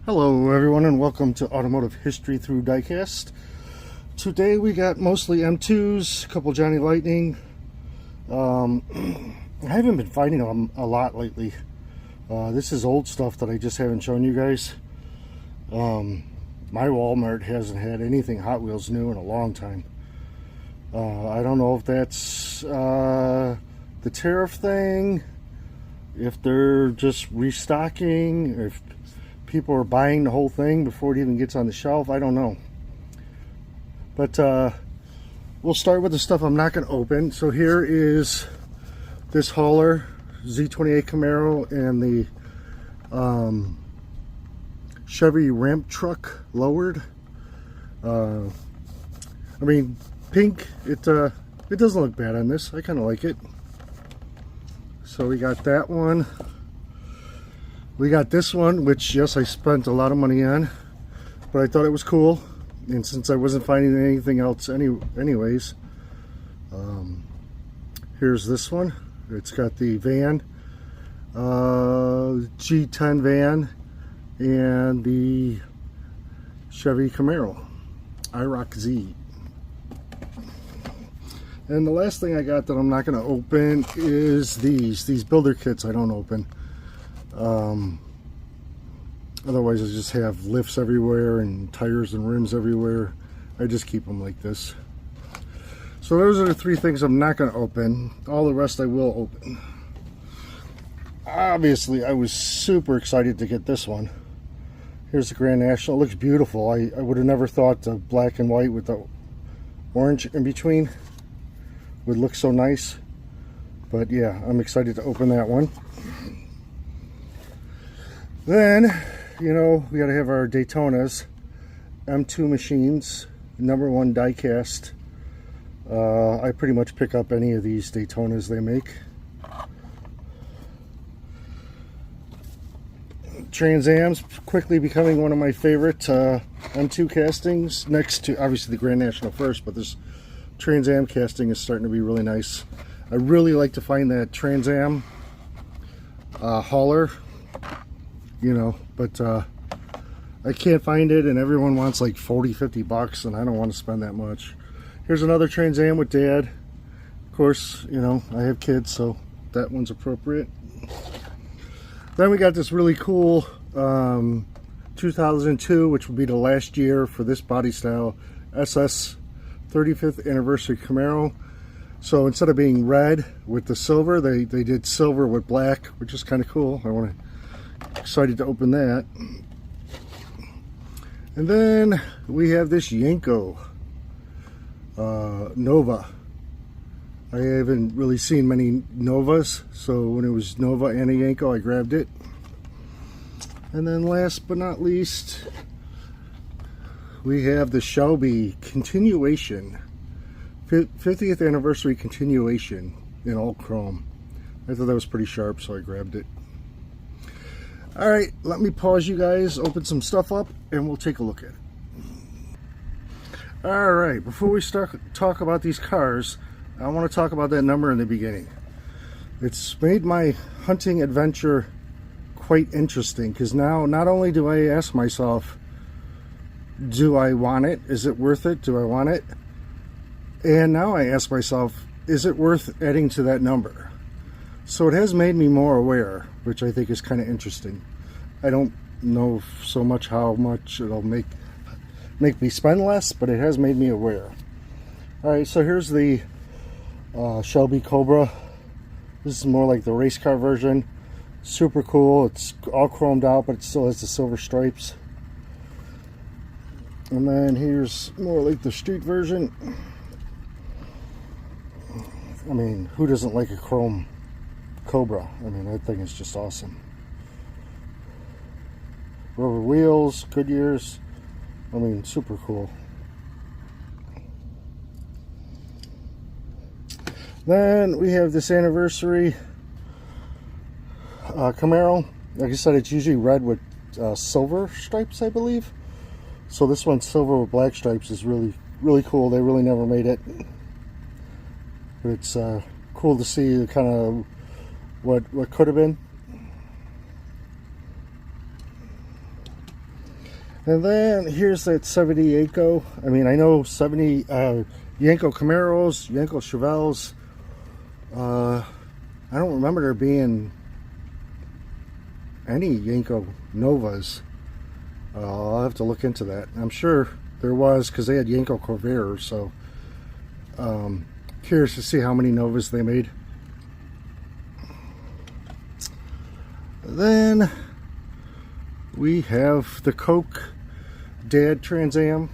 Hello everyone and welcome to Automotive History Through Diecast. Today we got mostly M2s, a couple Johnny Lightning. I haven't been finding them a lot lately. This is old stuff that I just haven't shown you guys. My Walmart hasn't had anything Hot Wheels new in a long time. I don't know if that's the tariff thing, if they're just restocking, if people are buying the whole thing before it even gets on the shelf. I don't know. But we'll start with the stuff I'm not going to open. So here is this hauler, Z28 Camaro, and the Chevy ramp truck lowered. I mean, pink, it doesn't look bad on this. I kind of like it. So we got that one. We got this one, which, yes, I spent a lot of money on, but I thought it was cool. And since I wasn't finding anything else anyways, here's this one. It's got the van, G10 van, and the Chevy Camaro, IROC Z. And the last thing I got that I'm not going to open is these builder kits. I don't open. Otherwise I just have lifts everywhere and tires and rims everywhere. I just keep them like this. So those are the three things I'm not going to open. All the rest I will open. Obviously I was super excited to get this one. Here's the Grand National. It looks beautiful. I would have never thought the black and white with the orange in between would look so nice. But yeah, I'm excited to open that one. Then, you know, we got to have our Daytonas, M2 machines, #1 diecast. I pretty much pick up any of these Daytonas they make. Trans Am's quickly becoming one of my favorite M2 castings, next to obviously the Grand National first, but this Trans Am casting is starting to be really nice. I really like to find that Trans Am hauler. You know, but I can't find it, and everyone wants like 40-50 bucks, and I don't want to spend that much. Here's another Trans Am with Dad. Of course, you know, I have kids, so that one's appropriate. Then we got this really cool 2002, which will be the last year for this body style, SS 35th anniversary Camaro. So instead of being red with the silver, they did silver with black, which is kind of cool. Excited to open that. And then we have this Yenko Nova. I haven't really seen many Novas, so when it was Nova and a Yenko, I grabbed it. And then last but not least, we have the Shelby continuation, 50th anniversary continuation in all chrome. I thought that was pretty sharp, so I grabbed it. Alright, let me pause you guys, open some stuff up, and we'll take a look at it. Alright, before we talk about these cars, I want to talk about that number in the beginning. It's made my hunting adventure quite interesting, because now not only do I ask myself, do I want it? Is it worth it? Do I want it? And now I ask myself, is it worth adding to that number? So it has made me more aware, which I think is kind of interesting. I don't know so much how much it'll make me spend less, but it has made me aware. Alright, so here's the Shelby Cobra. This is more like the race car version. Super cool. It's all chromed out, but it still has the silver stripes. And then here's more like the street version. I mean, who doesn't like a chrome Cobra? I mean, that thing is just awesome. Rubber wheels, Goodyears. I mean, super cool. Then we have this anniversary Camaro. Like I said, it's usually red with silver stripes, I believe. So this one's silver with black stripes is really, really cool. They really never made it. But it's cool to see kind of what could have been. And then here's that 70 Yenko. I mean, I know 70 Yenko Camaros, Yenko Chevelles. I don't remember there being any Yenko Novas. I'll have to look into that. I'm sure there was, because they had Yenko Corvairs, so curious to see how many Novas they made. Then we have the Coke Dad Trans Am,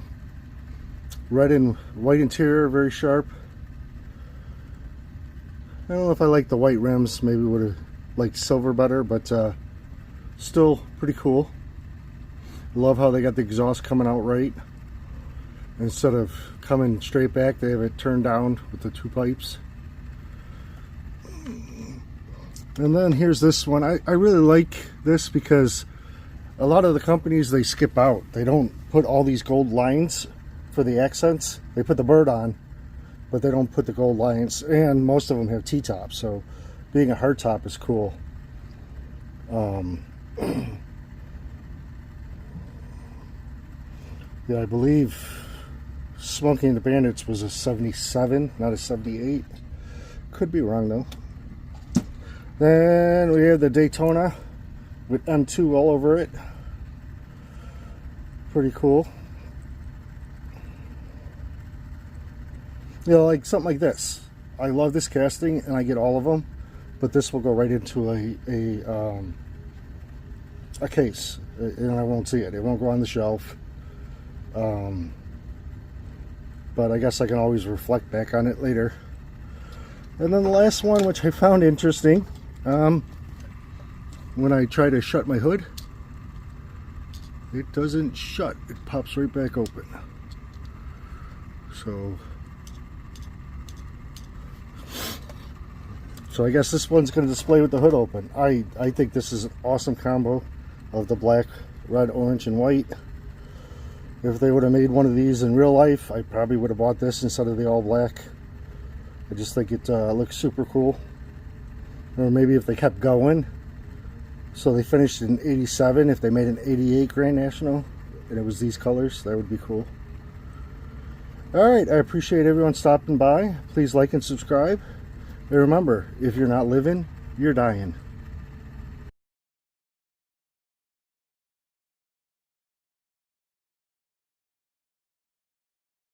red and white interior, very sharp. I don't know if I like the white rims, maybe would have liked silver better, but still pretty cool. Love how they got the exhaust coming out right. Instead of coming straight back, they have it turned down with the two pipes. And then here's this one. I really like this because a lot of the companies, they skip out. They don't put all these gold lines for the accents. They put the bird on, but they don't put the gold lines, and most of them have T-tops, so being a hardtop is cool. Yeah, I believe Smoking the Bandits was a 77, not a 78. Could be wrong though. Then we have the Daytona with M2 all over it. Pretty cool. You know, like something like this. I love this casting, and I get all of them, but this will go right into a case, and I won't see it. It won't go on the shelf. But I guess I can always reflect back on it later. And then the last one, which I found interesting, when I try to shut my hood, it doesn't shut. It pops right back open. So I guess this one's going to display with the hood open. I think this is an awesome combo of the black, red, orange, and white. If they would have made one of these in real life, I probably would have bought this instead of the all black. I just think it looks super cool. Or maybe if they kept going, so they finished in 87, if they made an 88 Grand National and it was these colors, that would be cool. Alright, I appreciate everyone stopping by. Please like and subscribe. And remember, if you're not living, you're dying.